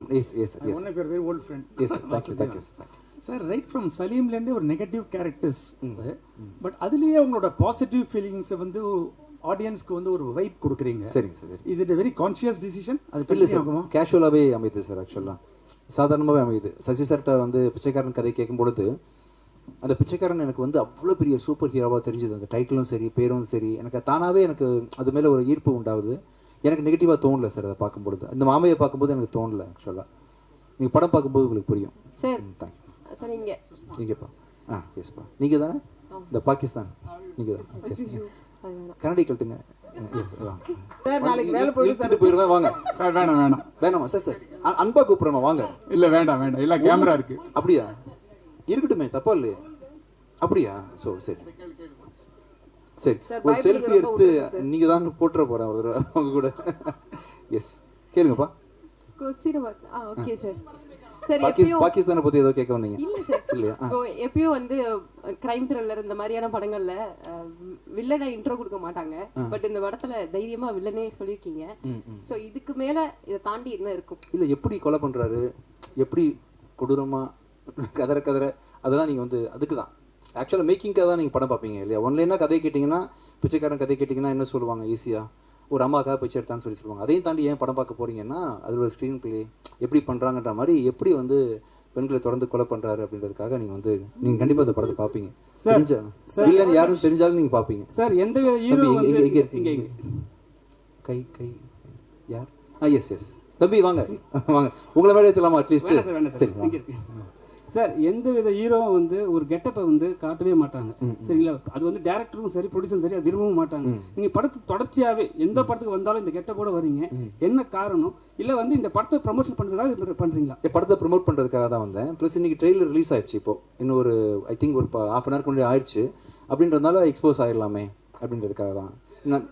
Yes, yes, yes. One of your very old friend. Yes, thank you, thank you, thank you. Sir right from சலீம்லேருந்தே ஒரு negative characters, but அதுலேயே உங்களோட positive ஃபீலிங்ஸை வந்து ஆடியன்ஸ்க்கு வந்து ஒரு வைப் கொடுக்குறீங்க. சரிங்க sir. Is it a very conscious decision? அது இல்லை சார், கேஷுவலாகவே அமையுது சார். ஆக்சுவலாக சாதாரணமாகவே அமையுது. சசி சார்கிட்ட வந்து பிச்சைக்காரன் கதை கேட்கும் பொழுது அந்த பிச்சைக்காரன் எனக்கு வந்து அவ்வளோ பெரிய சூப்பர் ஹீரோவாக தெரிஞ்சுது. அந்த டைட்டிலும் சரி பேரும் சரி எனக்கு தானாகவே எனக்கு அது மேலே ஒரு ஈர்ப்பு உண்டாகுது. எனக்கு நெகட்டிவாக தோணலை சார். அதை பார்க்கும்பொழுது இந்த மாமையை பார்க்கும்போது எனக்கு தோணலை. ஆக்சுவலாக நீங்கள் படம் பார்க்கும்போது உங்களுக்கு புரியும். Sir thank you sir. நீங்கப்பா எஸ்ப்பா. நீங்கள் தானே இந்த பாகிஸ்தான்? நீங்கள் தான். சரி, கன்னடி கழட்டுங்க சார். நாளைக்கு வேலை போயிட்டு போயிடுவேன். வாங்க சார். வேணாம் வேணாமா சார்? சார் அன்பா கூப்பிட்றோமா? வாங்க. இல்லை வேண்டாம், இல்லை கேமரா இருக்கு. அப்படியா? இருக்கட்டுமே, தப்பா இல்லையே. அப்படியா? சரி சரி, ஒரு செல்ஃபி எடுத்து நீங்க தான் போட்டுற போறேன் ஒரு அவங்க கூட. எஸ், கேளுங்கப்பா. Okay sir. சார் பாகிஸ்தானை பத்தி ஏதோ கேட்க வந்தீங்க? இல்ல சார், இல்லையா? எப்பயும் வந்து கிரைம் த்ரில்லர் இந்த மாதிரியான படங்கள்ல வில்லனை இன்ட்ரோ கொடுக்க மாட்டாங்க. பட் இந்த படத்துல தைரியமா வில்லனே சொல்லிருக்கீங்க. சோ இதுக்கு மேல இதை தாண்டி என்ன இருக்கும்? இல்ல, எப்படி கொலை பண்றாரு, எப்படி கொடூரமா கதற அதெல்லாம் நீங்க வந்து அதுக்குதான் ஆக்சுவலாக மேக்கிங்காக தான் நீங்கள் படம் பார்ப்பீங்க இல்லையா? ஒன்லைனா கதை கேட்டிங்கன்னா, பிச்சைக்காரன் கதை கேட்டிங்கன்னா என்ன சொல்லுவாங்க? ஈஸியாக ஒரு அம்மாக்காக பிச்சை எடுத்தான்னு சொல்லுவாங்க. அதையும் தாண்டி ஏன் படம் பார்க்க போறீங்கன்னா, அது ஒரு ஸ்க்ரீன் பிளே எப்படி பண்ணுறாங்கன்ற மாதிரி, எப்படி வந்து பெண்களை தொடர்ந்து கொலை பண்ணுறாரு அப்படின்றதுக்காக நீங்கள் கண்டிப்பாக அந்த படத்தை பார்ப்பீங்க. இல்லைன்னு யாரும் தெரிஞ்சாலும் நீங்கள் பார்ப்பீங்க சார். எந்த எங்கே இருக்கீங்க? கை யார்? எஸ் தம்பி வாங்க உங்களை மாதிரி எடுத்துலாமா அட்லீஸ்ட்? சரி சார். எந்த வித ஹீரோவும் வந்து ஒரு கெட்டப்பை வந்து காட்டவே மாட்டாங்க, சரிங்களா? அது வந்து டேரக்டரும் சரி ப்ரொடியூசரும் சரி அது விரும்பவும் மாட்டாங்க. நீங்க படத்துக்கு தொடர்ச்சியாவே எந்த படத்துக்கு வந்தாலும் இந்த கெட்டப்போட வரீங்க. என்ன காரணம்? இல்ல வந்து இந்த படத்தை ப்ரமோஷன் பண்றதுக்காக பண்றீங்களா? படத்தை ப்ரமோட் பண்றதுக்காக தான் வந்தேன். ப்ளஸ் இன்னைக்கு ட்ரெய்லர் ரிலீஸ் ஆயிடுச்சு. இப்போ இன்னும் ஒரு ஐ திங்க் ஒரு ஹாஃப் அன் ஹவருக்கு முன்னாடி ஆயிடுச்சு. அப்படின்றதுனால எக்ஸ்போஸ் ஆயிடலாமே அப்படின்றதுக்காக தான் நான்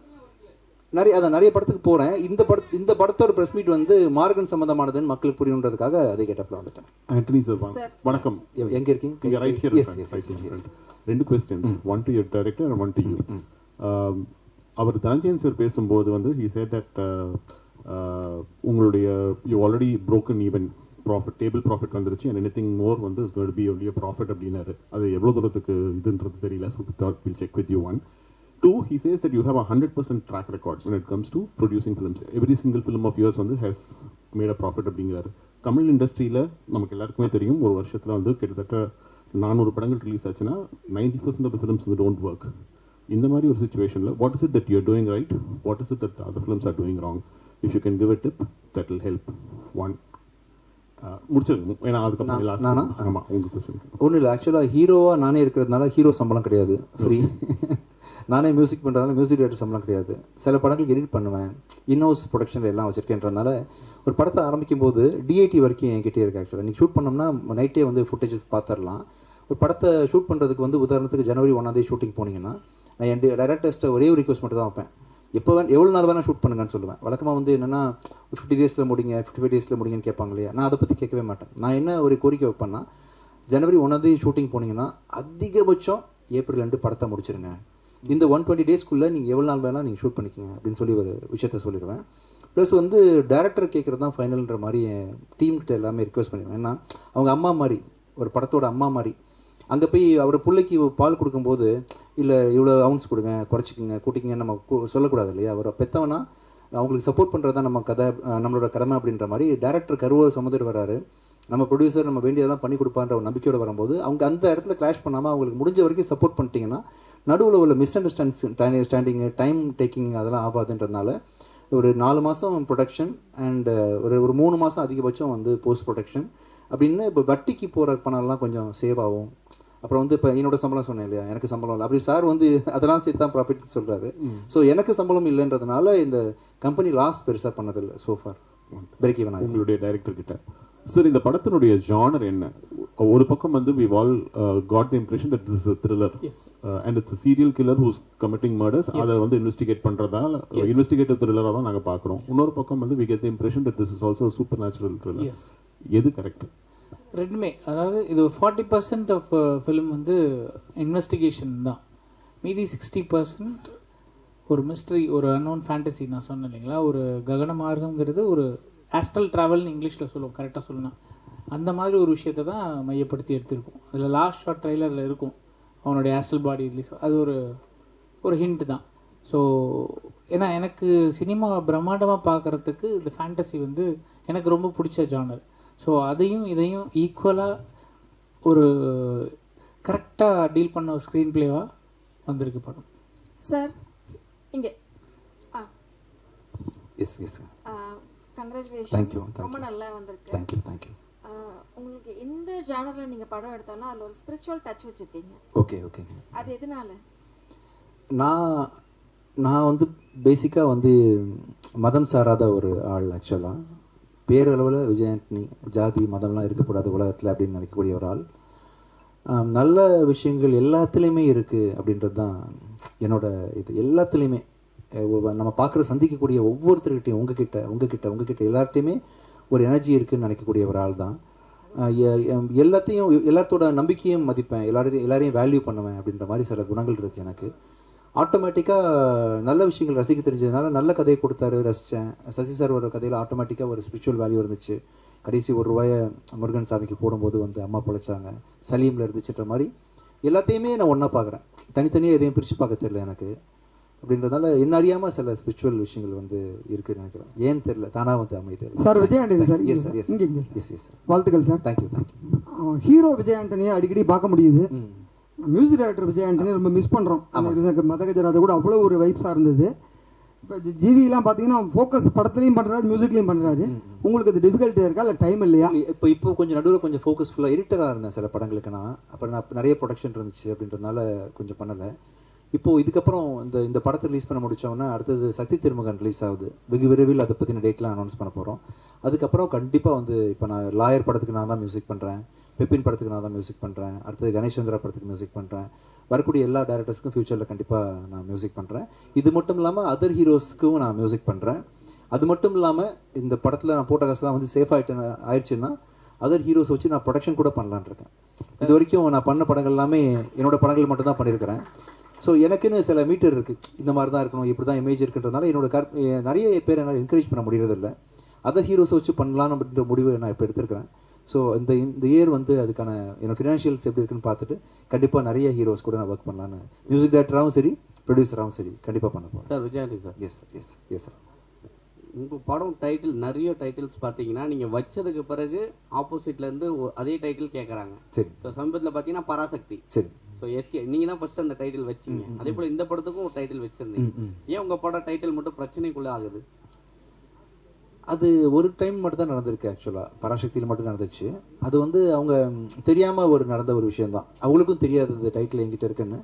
நிறைய படத்துக்கு போறேன். இந்த படத்தோட பிரஸ் மீட் வந்து மார்கன் சம்பந்தமானதுன்னு மக்களுக்கு புரியணுன்றதுக்காக அதை கேட்டப்பல வந்துட்டேன். ஆண்டனி சார் வணக்கம். எங்க இருக்கீங்க? நீங்க ரைட் ஹியர். ரெண்டு questions, one to your director and one to you. அவர் தனஞ்சயன் சார் பேசும்போது வந்து he said that உங்களுடைய you already broken even profit, table profit வந்துருச்சு, and anything more வந்து is going to be only a profit அப்படினாரு. அது எவ்வளவு தூரத்துக்கு இதுன்றது தெரியல. So we thought we'll check with you. One. Two, he says that you have 100% track record when it comes to producing films. Every single film of yours வந்து has made a profit அப்படிங்கிறாரு. தமிழ் இண்டஸ்ட்ரியில் நமக்கு எல்லாருக்குமே தெரியும், ஒரு வருஷத்தில் வந்து கிட்டத்தட்ட 400 படங்கள் ரிலீஸ் ஆச்சுன்னா 90% of the films வந்து don't work. இந்த மாதிரி ஒரு சுச்சுவேஷனில் what is it that you're doing right? What is it that the other films are doing wrong? If you can give a tip, that will help. One. முடிச்சிருங்க. ஏன்னா அதுக்கப்புறம் last. ஆமாம், உங்கள் கொஸ்டின் ஒன்றும் இல்லை. ஆக்சுவலாக ஹீரோவாக நானே இருக்கிறதுனால ஹீரோ சம்பளம் கிடையாது, ஃப்ரீ. நானே மியூசிக் பண்ணுறதுனால மியூசிக் டேரக்டர் சம்பளம் கிடையாது. சில படங்களுக்கு எடிட் பண்ணுவேன், இன்ஹவுஸ் ப்ரொடக்ஷனில் எல்லாம் வச்சிருக்கேன்றதுனால ஒரு படத்தை ஆரம்பிக்கும் போது டிஐடி வரைக்கும் என்கிட்டே இருக்கு. ஆக்சுவலாக நீங்கள் ஷூட் பண்ணோம்னா நைட்டே வந்து ஃபுட்டேஜஸ் பார்த்துடலாம். ஒரு படத்தை ஷூட் பண்ணுறதுக்கு வந்து உதாரணத்துக்கு ஜனவரி 1ஆம் தேதி ஷூட்டிங் போனீங்கன்னா, நான் என் டைரக்டர்ஸ்ட்டை ஒரே ஒரு ரிக்வஸ்ட் மட்டும் தான் வைப்பேன். எவ்வளோ நாள் வேணால் ஷூட் பண்ணுங்கன்னு சொல்லுவேன். வழக்கமாக வந்து என்னென்னா ஒரு 50 டேஸில் முடிங்க, 55 டேஸில் முடிங்கன்னு கேட்பாங்க இல்லையா? நான் அதை பற்றி கேட்கவே மாட்டேன். நான் என்ன ஒரு கோரிக்கை வைப்பேன்னா, ஜனவரி 1ஆம் தேதி ஷூட்டிங் போனீங்கன்னா அதிகபட்சம் ஏப்ரல் 2 படத்தை முடிச்சிருங்க. இந்த 120 டேஸ்க்குள்ளே நீங்கள் எவ்வளோ நாள் வேணால் நீங்கள் ஷூட் பண்ணிக்கங்க அப்படின்னு சொல்லி ஒரு விஷயத்த சொல்லிடுவேன். ப்ளஸ் வந்து டேரக்டர் கேட்குறது தான் ஃபைனல்ன்ற மாதிரி என் டீம்கிட்ட எல்லாமே ரிக்வெஸ்ட் பண்ணிடுவேன். ஏன்னா அவங்க அம்மா மாதிரி, ஒரு படத்தோட அம்மா மாதிரி. அங்கே போய் அவர் பிள்ளைக்கு பால் கொடுக்கும்போது இல்லை இவ்வளோ அவுன்ஸ் கொடுங்க, குறைச்சிக்கங்க, கூட்டிக்கங்க நம்ம சொல்லக்கூடாது இல்லையா? அவர் பெற்றவனா அவங்களுக்கு சப்போர்ட் பண்ணுறது தான் நம்மளோட கடமை அப்படின்ற மாதிரி டேரக்டர் கருவை சுமந்துட்டு வராரு. நம்ம ப்ரொடியூசர் நம்ம வேண்டியதெல்லாம் பண்ணி கொடுப்பான்ற ஒரு நம்பிக்கையோடு வரும்போது அவங்க அந்த இடத்துல கிளாஷ் பண்ணாமல் அவங்களுக்கு முடிஞ்ச வரைக்கும் சப்போர்ட் பண்ணிட்டீங்கன்னா நடுவில் உள்ள மிஸ் அண்டர்ஸ்டாண்டிங்கு, டைம் டேக்கிங் அதெல்லாம் ஆகாதுன்றதுனால ஒரு 4 மாதம் ப்ரொடக்ஷன் அண்ட் ஒரு 3 மாதம் அதிகபட்சம் வந்து போஸ்ட் ப்ரொடக்ஷன் அப்படின்னு. இப்போ வட்டிக்கு போகிற பணம்லாம் கொஞ்சம் சேவ் ஆகும். அப்புறம் வந்து இப்போ என்னோட சம்பளம் சொன்னேன் இல்லையா, எனக்கு சம்பளம் இல்லை. அப்படி சார் வந்து அதெல்லாம் சேர்த்து தான் ப்ராஃபிட் சொல்கிறாரு. ஸோ எனக்கு சம்பளம் இல்லைன்றதுனால இந்த கம்பெனி லாஸ் பெருசாக பண்ணதில்லை சோஃபார். பிரேக் ஈவன் ஆகும். உங்களுடைய டைரக்டர் கிட்ட சார் இந்த படத்தினுடைய ஜானர் என்ன? ஒரு பக்கம் வந்து we all got the impression that this is a thriller. Yes. And it's a serial killer who's committing murders. அதை வந்து இன்வெஸ்டிகேட் பண்றதால இன்வெஸ்டிகேட்டிவ் த்ரில்லரா தான் நாங்க பார்க்குறோம். இன்னொரு பக்கம் வந்து we get the impression that this is also a supernatural thriller. Yes. எது correct? ரெண்டுமே. அதாவது இது 40% ஆஃப் ஃபிலிம் வந்து இன்வெஸ்டிகேஷன் தான், மீதி 60% ஒரு மிஸ்ட்ரி, ஒரு அன்னோன் ஃபேண்டசி. நான் சொன்னேன் இல்லைங்களா, ஒரு ககன மார்க்கம்ங்கிறது ஒரு ஆஸ்ட்ரல் ட்ராவல்னு இங்கிலீஷில் சொல்லுவோம் கரெக்டாக சொல்லணும். அந்த மாதிரி ஒரு விஷயத்தை தான் மையப்படுத்தி எடுத்திருக்கோம். அதில் லாஸ்ட் ஷார்ட் ட்ரெய்லரில் இருக்கும் அவனுடைய ஆஸ்ட்ரல் பாடி ரிலீஸ். அது ஒரு ஹிண்ட் தான். ஸோ ஏன்னா எனக்கு சினிமா பிரம்மாண்டமாக பார்க்குறதுக்கு இந்த ஃபேண்டசி வந்து எனக்கு ரொம்ப பிடிச்ச ஜானர். ஸோ அதையும் இதையும் ஈக்குவலாக ஒரு கரெக்டாக டீல் பண்ண ஒரு ஸ்க்ரீன் பிளேவாக வந்திருக்கு படம். சார் இங்கே எஸ் எஸ் கங்க்ராச்சுலேஷன்ஸ், ரொம்ப நல்லா வந்திருக்கு. Thank you thank you. உங்களுக்கு எந்த ஜானர்ல நீங்க படம் எடுத்தாலும் அதுல ஒரு ஸ்பிரிச்சுவல் டச் வச்சிருக்கீங்க. Okay okay. அது எதனால? நான் வந்து பேசிக்காக வந்து மதம் சாராத ஒரு ஆள். ஆக்சுவலாக பேரளவில் விஜய் ஆண்டனி ஜாதி மதம்லாம் இருக்கக்கூடாது உலகத்தில் அப்படின்னு நினைக்கக்கூடிய ஒரு ஆள். நல்ல விஷயங்கள் எல்லாத்துலேயுமே இருக்குது அப்படின்றது தான் என்னோட இது. எல்லாத்துலேயுமே நம்ம பார்க்குற சந்திக்கக்கூடிய ஒவ்வொருத்தர்கிட்டையும் உங்ககிட்ட எல்லார்ட்டையுமே ஒரு எனர்ஜி இருக்குதுன்னு நினைக்கக்கூடிய ஒரு ஆள் தான். எல்லாத்தோட நம்பிக்கையும் மதிப்பேன், எல்லாரையும் வேல்யூ பண்ணுவேன் அப்படின்ற மாதிரி சில குணங்கள் இருக்குது எனக்கு. ஆட்டோமேட்டிக்காக நல்ல விஷயங்கள் ரசிக்க தெரிஞ்சதுனால நல்ல கதையை கொடுத்தாரு, ரசித்தேன். சசி சார் ஒரு கதையில் ஆட்டோமேட்டிக்காக ஒரு ஸ்பிரிச்சுவல் வேல்யூ இருந்துச்சு. கடைசி ₹1 முருகன் சாமிக்கு போடும்போது வந்து அம்மா பிழைச்சாங்க, சலீமில் இருந்துச்சுன்ற மாதிரி எல்லாத்தையுமே நான் ஒன்றா பார்க்குறேன். தனித்தனியாக எதையும் பிரித்து பார்க்க தெரியல எனக்கு. அப்படின்றதுனால என்ன அறியாமல் சில ஸ்பிரிச்சுவல் விஷயங்கள் வந்து இருக்குன்னு நினைக்கிறேன். ஏன்னு தெரியல, தானாக வந்து அமைதி தெரியல. Sir Vijay Antony sir, yes sir, yes yes yes sir, வாழ்த்துக்கள் sir. Thank you thank you. Hero Vijay ஆண்டனியை அடிக்கடி பார்க்க முடியுது. மியூசிக் டைரக்டர் விஜய் ஆண்டனி ரொம்ப மிஸ் பண்ணுறோம். மதகஜராஜா கூட அவ்வளோ ஒரு வைப்ஸாக இருந்தது. இப்போ ஜிவிலாம் பார்த்தீங்கன்னா ஃபோக்கஸ் படத்துலையும் பண்ணுறாரு, மியூசிக்லையும் பண்ணுறாரு. உங்களுக்கு அது டிஃபிகல்ட்டியாக இருக்கா இல்லை டைம் இல்லையா? இப்போ கொஞ்சம் நடுவில் கொஞ்சம் ஃபோக்கஸ்ஃபுல்லாக எடிட்டராக இருந்தேன் சில படங்களுக்கு. நான் நிறைய ப்ரொடக்ஷன் இருந்துச்சு அப்படின்றதுனால கொஞ்சம் பண்ணலை. இப்போது இதுக்கப்புறம் இந்த படத்தை ரிலீஸ் பண்ண முடிச்சோன்னா அடுத்தது சக்தி திருமகன் ரிலீஸ் ஆகுது. வெகு விரைவில் அதை பற்றின டேட்லாம் அனௌன்ஸ் பண்ண போகிறோம். அதுக்கப்புறம் கண்டிப்பாக வந்து இப்போ நான் லாயர் படத்துக்கு நான் தான் மியூசிக் பண்ணுறேன், பெப்பின் படத்துக்கு நான் தான் மியூசிக் பண்ணுறேன், அடுத்தது கணேஷ்வந்திரா படத்துக்கு மியூசிக் பண்ணுறேன். வரக்கூடிய எல்லா டேரக்டர்ஸ்க்கும் ஃபியூச்சரில் கண்டிப்பாக நான் மியூசிக் பண்ணுறேன். இது மட்டும் இல்லாமல் அதர் ஹீரோஸ்க்கும் நான் மியூசிக் பண்ணுறேன். அது மட்டும் இல்லாமல் இந்த படத்தில் நான் போட்ட காசுலாம் வந்து சேஃப் ஆயிடுச்சுன்னா அதர் ஹீரோஸ் வச்சு நான் ப்ரொடக்ஷன் கூட பண்ணலான் இருக்கேன். இது வரைக்கும் நான் பண்ண படங்கள் எல்லாமே என்னோட படங்கள் மட்டும் தான் பண்ணியிருக்கிறேன். ஸோ எனக்குன்னு சில மீட்டர் இருக்குது, இந்த மாதிரி தான் இருக்கணும், இப்படி தான் இமேஜ் இருக்குன்றதுனால என்னோட நிறைய பேர் என்னால் என்கரேஜ் பண்ண முடியறதில்லை. அதர் ஹீரோஸை வச்சு பண்ணலாம் அப்படின்ற முடிவு நான் இப்போ எடுத்திருக்கிறேன். ஸோ இந்த இயர் வந்து அதுக்கான என்னோட ஃபினான்ஷியல்ஸ் எப்படி இருக்குன்னு பார்த்துட்டு கண்டிப்பாக நிறைய ஹீரோஸ் கூட நான் ஒர்க் பண்ணலான்னு மியூசிக் டைரக்டராகவும் சரி ப்ரொடியூசராகவும் சரி கண்டிப்பாக பண்ண போகிறேன். Sir Vijayandi sir. Yes sir, yes yes sir. உங்கள் படம் டைட்டில் நிறைய டைட்டில்ஸ் பார்த்தீங்கன்னா நீங்கள் வச்சதுக்கு பிறகு ஆப்போசிட்லேருந்து அதே டைட்டில் கேட்குறாங்க. சரி. ஸோ சமீபத்தில் பார்த்தீங்கன்னா பராசக்தி. சரி. ஸோ எஸ்கே நீங்கள் தான் ஃபர்ஸ்ட் அந்த டைட்டில் வச்சிங்க. அதே போல் இந்த படத்துக்கும் ஒரு டைட்டில் வச்சிருந்தீங்க. ஏன் உங்கள் படம் டைட்டில் மட்டும் பிரச்சனைக்குள்ளே ஆகுது? அது ஒரு டைம் மட்டும் தான் நடந்திருக்கு. ஆக்சுவலாக பராசக்தியில் மட்டும் நடந்துச்சு. அது வந்து அவங்க தெரியாமல் நடந்த ஒரு விஷயந்தான். அவங்களுக்கும் தெரியாது இந்த டைட்டில் என்கிட்ட இருக்குன்னு.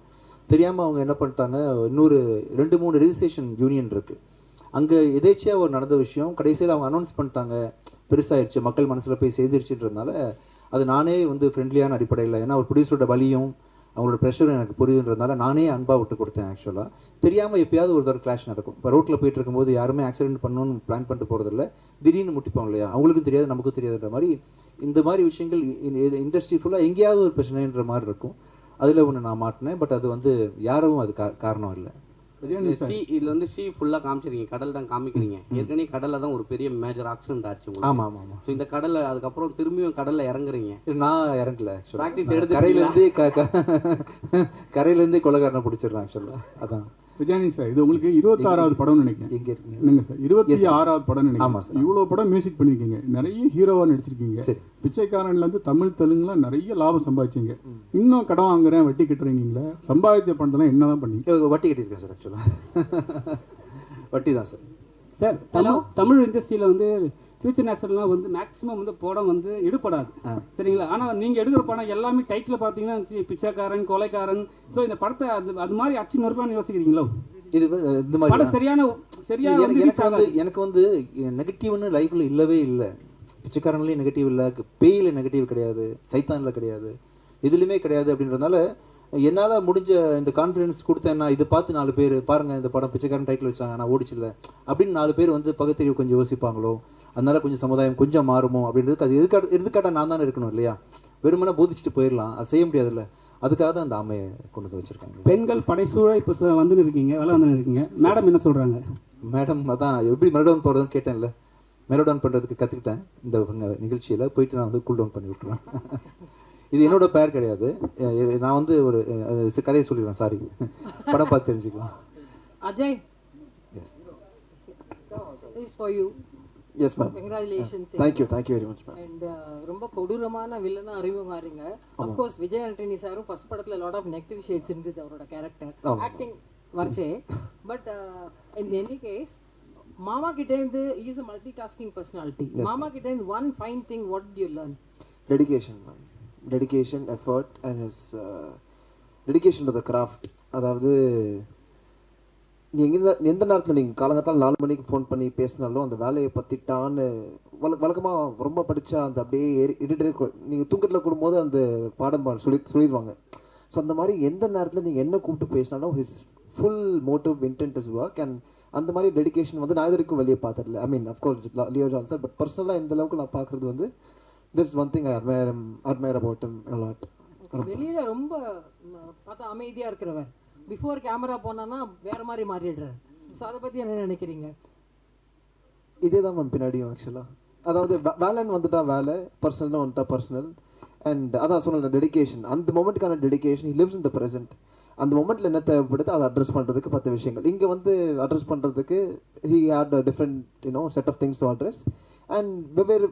தெரியாமல் அவங்க என்ன பண்ணிட்டாங்க, இன்னொரு 2-3 ரெஜிஸ்ட்ரேஷன் யூனியன் இருக்குது, அங்கே எதேச்சியாக நடந்த விஷயம் கடைசியில் அவங்க அனௌன்ஸ் பண்ணிட்டாங்க, பெருசாகிடுச்சு, மக்கள் மனசில் போய் சேர்ந்துருச்சுன்றதுனால அது நானே வந்து ஃப்ரெண்ட்லியான அடிப்படையில், ஏன்னா ஒரு ப்ரொடியூசரோட வலியும் அவங்களோட ப்ரெஷரும் எனக்கு புரியுதுன்றதுனால நானே அன்பாக விட்டு கொடுத்தேன். ஆக்சுவலாக தெரியாமல் எப்பயாவது ஒரு தடவை கிளாஷ் நடக்கும். இப்போ ரோட்டில் போயிட்டு இருக்கும்போது யாருமே ஆக்சிடென்ட் பண்ணணும்னு பிளான் பண்ணிட்டு போகிறதில்ல, திடீர்னு முட்டிப்பாங்க இல்லையா, அவங்களுக்கும் தெரியாது நமக்கும் தெரியாதுன்ற மாதிரி இந்த மாதிரி விஷயங்கள் இண்டஸ்ட்ரி ஃபுல்லாக எங்கேயாவது ஒரு பிரச்சனைன்ற மாதிரி இருக்கும். அதில் ஒன்று நான் மாட்டினேன். பட் அது வந்து யாரும் அது காரணம் இல்லை. இதுல வந்து ஷீ ஃபுல்லா காமிச்சிருக்கீங்க, கடல் தான் காமிக்கிறீங்க. ஏற்கனவே கடல்ல தான் ஒரு பெரிய மேஜர் ஆக்சிடென்ட் ஆச்சு. ஆமா ஆமா ஆமா. ஸோ இந்த கடல்ல அதுக்கப்புறம் திரும்பியும் கடல்ல இறங்குறீங்க. நான் இறங்கல, பிராக்டிஸ் எடுத்து கரையிலேருந்து கொலைகாரனை பிடிச்சிடுறேன். ஆக்சுவலா அதான். விஜயானி சார், இது உங்களுக்கு 26வது படம்னு நினைக்கிறேன். எங்க இருக்கீங்க? என்னங்க சார், 26வது படம் ஆமா நினைக்கிறேன். சார். இவ்வளவு படம் மியூசிக் பண்ணிருக்கீங்க, நிறைய ஹீரோவா நடிச்சிருக்கீங்க. பிச்சைக்காரன்ல இருந்து தமிழ் தெலுங்குலாம் நிறைய லாபம் சம்பாதிச்சீங்க. இன்னும் கடன் வாங்குறேன் வட்டி கட்டுறீங்களா? சம்பாதிச்ச பணத்தெல்லாம் என்னதான் பண்ணீங்க? வட்டி கட்டியிருக்கேன் சார். ஆக்சுவலா வட்டி தான் சார். சார் தமிழ் இண்டஸ்ட்ரியில வந்து ஃபியூச்சர் நேச்சுரல்லாம் வந்து மேக்ஸிமம் வந்து படம் வந்து எடுப்படாது, சரிங்களா? ஆனால் நீங்கள் எடுக்கிற படம் எல்லாமே டைட்டில் பார்த்தீங்கன்னா பிச்சைக்காரன், கொலைக்காரன். ஸோ இந்த படத்தை அது மாதிரி அச்சு நொறுக்கலாம்னு யோசிக்கிறீங்களோ? இது இந்த மாதிரி சரியா எனக்கு வந்து நெகட்டிவ்னு லைஃப்ல இல்லவே இல்லை. பிச்சைக்காரன்லேயும் நெகட்டிவ் இல்லை, பேயில நெகட்டிவ் கிடையாது, சைத்தானில் கிடையாது, எதுலையுமே கிடையாது. அப்படின்றதுனால என்னால் முடிஞ்ச இந்த கான்ஃபிடன்ஸ் கொடுத்தேன்னா இதை பார்த்து 4 பேர் பாருங்க இந்த படம் பிச்சைக்காரன் டைட்டில் வச்சாங்க, நான் ஓடிச்சில்ல அப்படின்னு 4 பேர் வந்து பகுத்தறிவு கொஞ்சம் யோசிப்பாங்களோ, அதனால கொஞ்சம் சமுதாயம் கொஞ்சம் மாறுமோ அப்படின்றதுக்கு அது எடுத்துக்காட்டாக நான் தானே இருக்கணும் இல்லையா? வெறுமனா போதிச்சுட்டு போயிடலாம், அது செய்ய முடியாதுல்ல. அதுக்காக தான் அந்த ஆமையை கொண்டு வந்து வச்சிருக்காங்க. பெண்கள் படைசூழ இப்போ வந்து இருக்கீங்க, வேலை வந்து இருக்கீங்க. மேடம் என்ன சொல்றாங்க? மேடம் அதான் எப்படி மேடம் போகிறதுன்னு கேட்டேன்ல. மெலோ டவுன் பண்ணுறதுக்கு கற்றுக்கிட்டேன் இந்த நிகழ்ச்சியில். போயிட்டு நான் வந்து கூல் டவுன் பண்ணி விட்டுருவேன். இது என்னோட பேர் கிடையாது. நான் வந்து ஒரு கதையை சொல்லிடுவேன். சாரி, படம் பார்த்து தெரிஞ்சுக்கலாம். Ajay, this is for you. Yes ma'am. Congratulations. Thank you very much ma'am. And ரொம்ப கொடூரமான வில்லனா அறிமுகம் ஆறீங்க. Of course விஜய் ஆண்டனி சாரும் ஃபர்ஸ்ட் படத்துல lot of negative shades இருந்தது அவரோட கேரக்டர் ஆக்டிங் வர்ச்சே. பட் in any case மாமா கிட்ட இருந்து he is a multitasking personality. மாமா கிட்ட இருந்து one fine thing, what did you learn? Dedication ma'am. Dedication, effort and his dedication to the craft. அதாவது நீங்கள் எந்த நேரத்தில் நீங்கள் காலங்கத்தால் 4 மணிக்கு ஃபோன் பண்ணி பேசினாலும் அந்த வேலையை பற்றிட்டான்னு வழக்கமாக ரொம்ப படித்தா அந்த அப்படியே எடிட்டரே நீங்கள் தூக்கத்தில் கூடும்போது அந்த பாடம் சொல்லிடுவாங்க. ஸோ அந்த மாதிரி எந்த நேரத்தில் நீங்கள் என்ன கூப்பிட்டு பேசினாலும் his full motive intent is work. And அந்த மாதிரி டெடிகேஷன் வந்து நான் இது வரைக்கும் வெளியே பார்த்ததில்ல. I mean of course Leo John sir, but பர்சனலாக எந்த அளவுக்கு நான் பார்க்குறது வந்து this one thing I admire about him a lot. வெளியில ரொம்ப பார்த்தா அமைதியா இருக்கிறவர், பிஃபோர் கேமரா போனானா வேற மாதிரி மாறிடுறாரு. ஸோ அதை பத்தி என்ன நினைக்கிறீங்க? இதே தான் மேம் பின்னாடியும் ஆக்சுவலாக. அதாவது வேலைன்னு வந்துட்டா வேலை, பர்சனல்னு வந்துட்டா பர்சனல். அண்ட் அதான் சொன்ன டெடிகேஷன், அந்த மொமெண்ட்டுக்கான dedication. He lives in the present. அந்த மொமெண்ட்டில் என்ன தேவைப்படுது அதை அட்ரஸ் பண்ணுறதுக்கு 10 விஷயங்கள். இங்கே வந்து அட்ரஸ் பண்ணுறதுக்கு he had different set of things to address. And வெவ்வேறு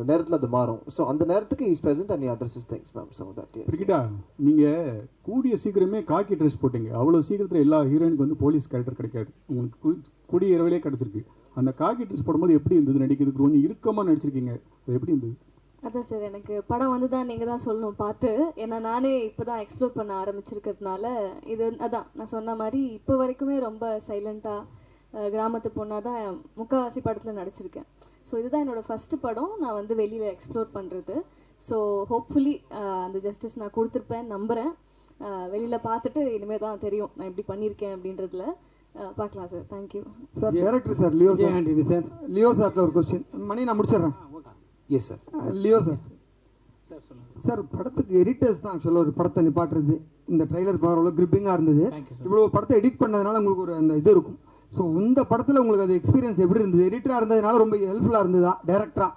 நேரத்தில் அது மாறும். ஸோ அந்த நேரத்துக்கு is present and addresses things ma'am. So that கிரிக்கெட்டா நீங்கள் கூடிய சீக்கிரமே காக்கி ட்ரெஸ் போட்டீங்க. அவ்வளோ சீக்கிரத்தில் எல்லா ஹீரோயினுக்கு வந்து போலீஸ் கேரக்டர் கிடைக்காது. உங்களுக்கு கூடிய இரவிலே கிடச்சிருக்கு. அந்த காக்கி ட்ரெஸ் போடும்போது எப்படி இருந்தது நடிக்கிறதுக்கு? கொஞ்சம் இறுக்கமாக நடிச்சிருக்கீங்க, அது எப்படி இருந்தது? அதான் சார், எனக்கு படம் வந்து தான் நீங்கள் தான் சொல்லணும் பார்த்து. ஏன்னா நானே இப்போ தான் எக்ஸ்ப்ளோர் பண்ண ஆரம்பிச்சிருக்கிறதுனால இது அதான் நான் சொன்ன மாதிரி இப்போ வரைக்குமே ரொம்ப சைலண்ட்டாக கிராமத்து பொண்ணாக தான் முக்கால்வாசி படத்தில் நடிச்சிருக்கேன். ஸோ இதுதான் என்னோடய ஃபஸ்ட்டு படம் நான் வந்து வெளியில் எக்ஸ்ப்ளோர் பண்ணுறது. ஸோ ஹோப்ஃபுல்லி அந்த ஜஸ்டிஸ் நான் கொடுத்துருப்பேன் நம்புகிறேன். வெளியில் பார்த்துட்டு இனிமேல் தான் தெரியும் நான் எப்படி பண்ணியிருக்கேன் அப்படின்றதுல. பார்க்கலாம் sir. Thank you sir. Director sir Leo sir. Leo சார்ல ஒரு கொஸ்டின் மணி நான் முடிச்சிடுறேன். Yes sir. Leo sir sir படத்துக்கு எடிட்டர்ஸ் தான் ஆக்சுவலாக ஒரு படத்தை நிப்பாட்டுறது. இந்த ட்ரெய்லர் பார்வையில் கிரிப்பிங்காக இருந்தது. இவ்வளோ படத்தை எடிட் பண்ணதுனால உங்களுக்கு ஒரு அந்த இது இருக்கும். ஸோ இந்த படத்தில் உங்களுக்கு அது எக்ஸ்பீரியன்ஸ் எப்படி இருந்தது? எடிட்டராக இருந்ததுனால ரொம்ப ஹெல்ப்ஃபுல்லாக இருந்ததா டைரக்டராக?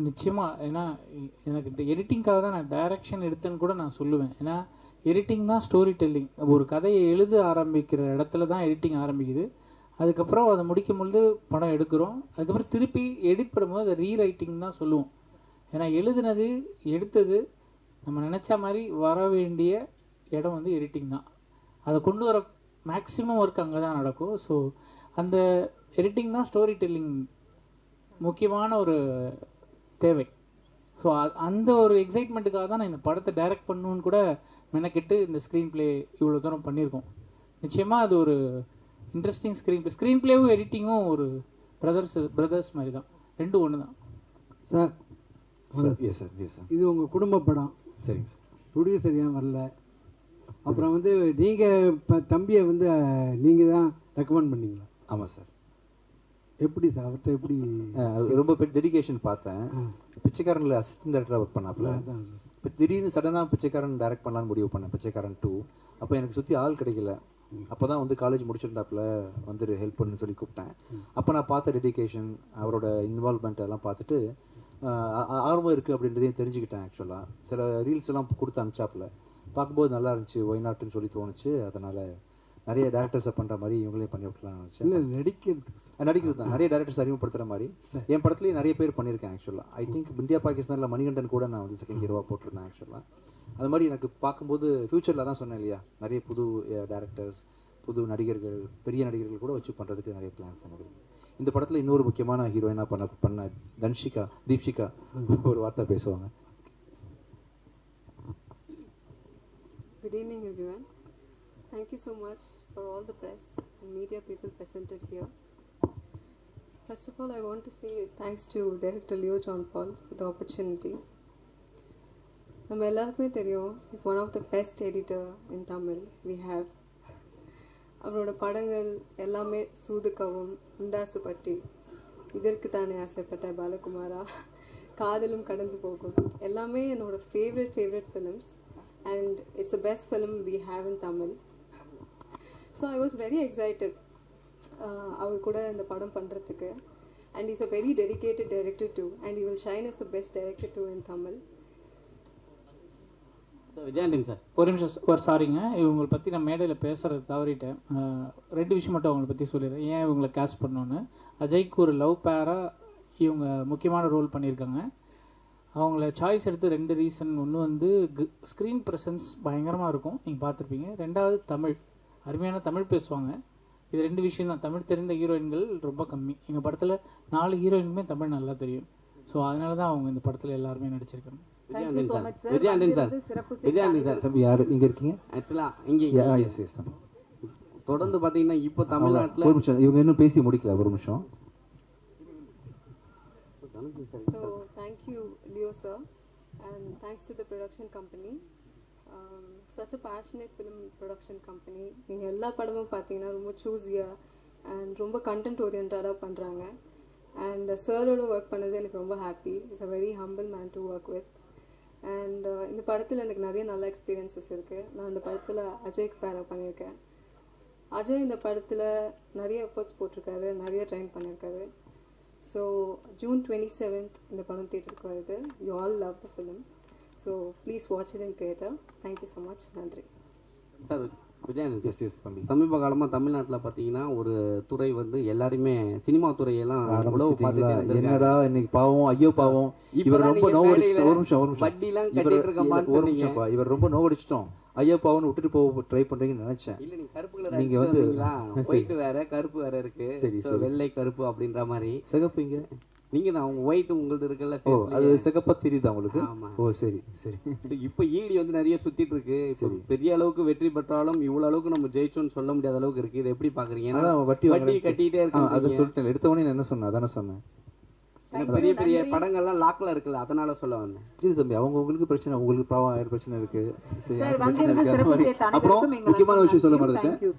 நிச்சயமாக. ஏன்னா எனக்கு எடிட்டிங்காக தான் நான் டைரக்ஷன் எடுத்தேன்னு கூட நான் சொல்லுவேன். ஏன்னா எடிட்டிங் தான் ஸ்டோரி டெல்லிங். ஒரு கதையை எழுத ஆரம்பிக்கிற இடத்துல தான் எடிட்டிங் ஆரம்பிக்குது. அதுக்கப்புறம் அதை முடிக்கும் பொழுது படம் எடுக்கிறோம். அதுக்கப்புறம் திருப்பி எடிட் பண்ணும்போது அதை ரீரைட்டிங் தான் சொல்லுவோம். ஏன்னா எழுதுனது எடுத்தது நம்ம நினச்ச மாதிரி வர வேண்டிய இடம் வந்து எடிட்டிங் தான். அதை கொண்டு வர மேக்ஸிமம் ஒர்க் அங்கே தான் நடக்கும். ஸோ அந்த எடிட்டிங் தான் ஸ்டோரி டெல்லிங் முக்கியமான ஒரு தேவை. ஸோ அந்த ஒரு எக்ஸைட்மெண்ட்டுக்காக தான் நான் இந்த படத்தை டைரக்ட் பண்ணணுன்னு கூட மெனக்கெட்டு இந்த ஸ்க்ரீன் பிளே இவ்வளோ தூரம் பண்ணியிருக்கோம். நிச்சயமாக அது ஒரு இன்ட்ரெஸ்டிங் ஸ்க்ரீன் பிளேவும் எடிட்டிங்கும் ஒரு பிரதர்ஸ் மாதிரி தான். ரெண்டும் ஒன்று தான் sir. Yes sir. Yes sir. இது உங்கள் குடும்ப படம். சரிங்க சார். ப்ரொடியூசர் ஏன் வரல? அப்புறம் வந்து நீங்கள் இப்போ தம்பியை வந்து நீங்கள் தான் ரெக்கமெண்ட் பண்ணீங்களா? ஆமாம் சார். எப்படி சார் அவர்கிட்ட எப்படி? ரொம்ப டெடிகேஷன் பார்த்தேன். பிச்சைக்காரனில் அசிஸ்டன்ட் டேரக்டராக ஒர்க் பண்ணாப்புல. இப்போ திடீர்னு சடனாக பிச்சைக்காரன் டைரக்ட் பண்ணலான்னு முடிவு பண்ணேன். பிச்சைக்காரன் 2. அப்போ எனக்கு சுற்றி ஆள் கிடைக்கல. அப்போ தான் வந்து காலேஜ் முடிச்சிருந்தாப்புல வந்து ஹெல்ப் பண்ணுன்னு சொல்லி கூப்பிட்டேன். அப்போ நான் பார்த்த டெடிகேஷன், அவரோட இன்வால்வ்மெண்ட் எல்லாம் பார்த்துட்டு ஆர்வம் இருக்குது அப்படின்றதையும் தெரிஞ்சுக்கிட்டேன். ஆக்சுவலாக சில ரீல்ஸ் எல்லாம் கொடுத்து அனுப்பிச்சாப்புல பார்க்கும்போது நல்லா இருந்துச்சு. ஒய் நாட்டுன்னு சொல்லி தோணுச்சு. அதனால் நிறைய டேரக்டர்ஸை பண்ணுற மாதிரி இவங்களையும் பண்ணி விட்டுலாம்னு நினச்சேன். நடிக்கிறது தான் நிறைய டேரக்டர்ஸ் அறிமுகப்படுத்துகிற மாதிரி என் படத்துலேயே நிறைய பேர் பண்ணியிருக்கேன். ஆக்சுவலாக ஐ திங்க் இந்தியா பாகிஸ்தானில் மணிகண்டன் கூட நான் வந்து செகண்ட் ஹீரோவாக போட்டிருந்தேன். ஆக்சுவலாக அது மாதிரி எனக்கு பார்க்கும்போது ஃப்யூச்சரில் தான் சொன்னேன் இல்லையா, நிறைய புது டேரக்டர்ஸ், புது நடிகர்கள், பெரிய நடிகர்கள் கூட வச்சு பண்ணுறதுக்கு நிறைய பிளான்ஸ் எனக்கு. இந்த படத்தில் இன்னொரு முக்கியமான ஹீரோயினாக பண்ண தீப்ஷிகா ஒரு வார்த்தை பேசுவாங்க. Good evening everyone. Thank you so much for all the press and media people presented here. First of all, I want to say thanks to Director Leo John Paul for the opportunity. நம்ம எல்லாருக்குமே தெரியும், he's one of the best editor in Tamil we have. அவரோட படங்கள் எல்லாமே சூதுக்கவும், உண்டாசு பட்டி, இதற்கு தானே ஆசைப்பட்ட பாலகுமாரா, காதலும் கடந்து போகும், எல்லாமே என்னோட favourite films. And it's the best film we have in Tamil. So I was very excited அவர் கூட இந்த படம் பண்ணுறதுக்கு. and he's a very dedicated director too, and he will shine as the best director too in Tamil. Vijay Antony sir ஒரு நிமிஷம் ஒரு சாரிங்க, இவங்களை பற்றி நான் மேடையில் பேசுகிறது தவறிட்டேன். 2 விஷயம் மட்டும் அவங்கள பற்றி சொல்லிடுறேன், ஏன் இவங்களை கேஸ்ட் பண்ணோன்னு. அஜய்க்கு ஒரு லவ் பேராக இவங்க முக்கியமான ரோல் பண்ணியிருக்காங்க. அவங்கள சாய்ஸ் எடுத்து 2 ரீசன். ஒன்று வந்து ஸ்க்ரீன் ப்ரெசன்ஸ் பயங்கரமாக இருக்கும், நீங்கள் பார்த்துருப்பீங்க. 2வது தமிழ், அருமையான தமிழ் பேசுவாங்க. இது 2 விஷயம் தான். தமிழ் தெரிந்த ஹீரோயின்கள் ரொம்ப கம்மி. எங்கள் படத்தில் 4 ஹீரோயினுமே தமிழ் நல்லா தெரியும். ஸோ அதனால தான் அவங்க இந்த படத்தில் எல்லாருமே நடிச்சிருக்காங்க. விஜயாண்டனி சார் தம்பி யார் இங்கே இருக்கீங்க? ஆக்சுவலா இங்கே தொடர்ந்து பார்த்தீங்கன்னா இப்போ தமிழ்நாட்டில் ஒரு நிமிஷம், இவங்க இன்னும் பேசி முடிக்கல, ஒரு நிமிஷம். So thank you, Leo sir, and thanks to the production company. Such a passionate film production company. நீங்கள் எல்லா படமும் பார்த்தீங்கன்னா ரொம்ப சூஸியாக அண்ட் ரொம்ப கண்டென்ட் ஓரியன்டாக பண்ணுறாங்க. அண்ட் சாரோட ஒர்க் பண்ணது எனக்கு ரொம்ப happy. It's a very humble man to work with. And இந்த படத்தில் எனக்கு நிறைய நல்ல எக்ஸ்பீரியன்ஸஸ் இருக்குது. நான் இந்த படத்தில் அஜய்க்கு பேரா பண்ணியிருக்கேன். அஜய் இந்த படத்தில் நிறைய எஃபர்ட்ஸ் போட்டிருக்காரு, நிறைய ட்ரைன் பண்ணியிருக்காரு. ஸோ June 27th இந்த படம் தியேட்டருக்கு வருது. You all love the film. So please watch it in theatre. Thank you so much. நன்றி சார். விஜயானந்த், சமீப காலமாக தமிழ்நாட்டில் பார்த்தீங்கன்னா ஒரு துறை வந்து எல்லாருமே சினிமா துறையெல்லாம் உழவு பார்த்துட்டு, என்னடா இன்னைக்கு பாவம், ஐயோ பாவம், இவர் ரொம்ப நோவடிச்சிட்டோம். ஒரு நிமிஷம் வட்டிலாம் கட்டிட்டு இருக்க, இவர் ரொம்ப நோவடிச்சிட்டோம், ஐயோ பாவம்னு விட்டுட்டு போக ட்ரை பண்றீங்கன்னு நினைச்சேன். இல்ல நீங்க கருப்பு கலர் நீங்க வந்து ஒயிட் வேற கருப்பு வேற இருக்கு. சரி, வெள்ளை கருப்பு அப்படின்ற மாதிரி. சிகப்பு இங்க நீங்க தான் அவங்க ஒயிட் உங்களுக்கு இருக்குல்ல, அது சிகப்பா தெரியுதா உங்களுக்கு? ஓ சரி சரி. இப்போ ஈடி வந்து நிறைய சுத்திட்டு இருக்கு. பெரிய அளவுக்கு வெற்றி பெற்றாலும் இவ்வளவு அளவுக்கு நம்ம ஜெயிச்சோம்னு சொல்ல முடியாத அளவுக்கு இருக்கு. இதை எப்படி பாக்குறீங்க? வட்டி கட்டிட்டே இருக்கு. அதை சொல்லிட்டேன், எடுத்தவொடனே என்ன சொன்னேன், அதானே சொன்னேன். பெரிய பெரிய படங்கள்லாம் லாக்ல இருக்குல்ல, அதனால சொல்ல வந்தேன். இது தம்பி அவங்களுக்கு பிரச்சனை, உங்களுக்கு பாவம் 1000 பிரச்சனை இருக்கு. அப்புறம் முக்கியமான விஷயம் சொல்ல மாதிரி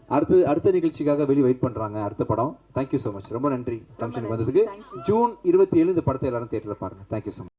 அடுத்த நிகழ்ச்சிக்காக வெளியே வெயிட் பண்றாங்க, அடுத்த படம். தேங்க்யூ ஸோ மச், ரொம்ப நன்றி ஃபங்க்ஷனுக்கு வந்ததுக்கு. June 27 இந்த படத்தை எல்லாரும் தியேட்டர்ல பாருங்க. Thank you so much.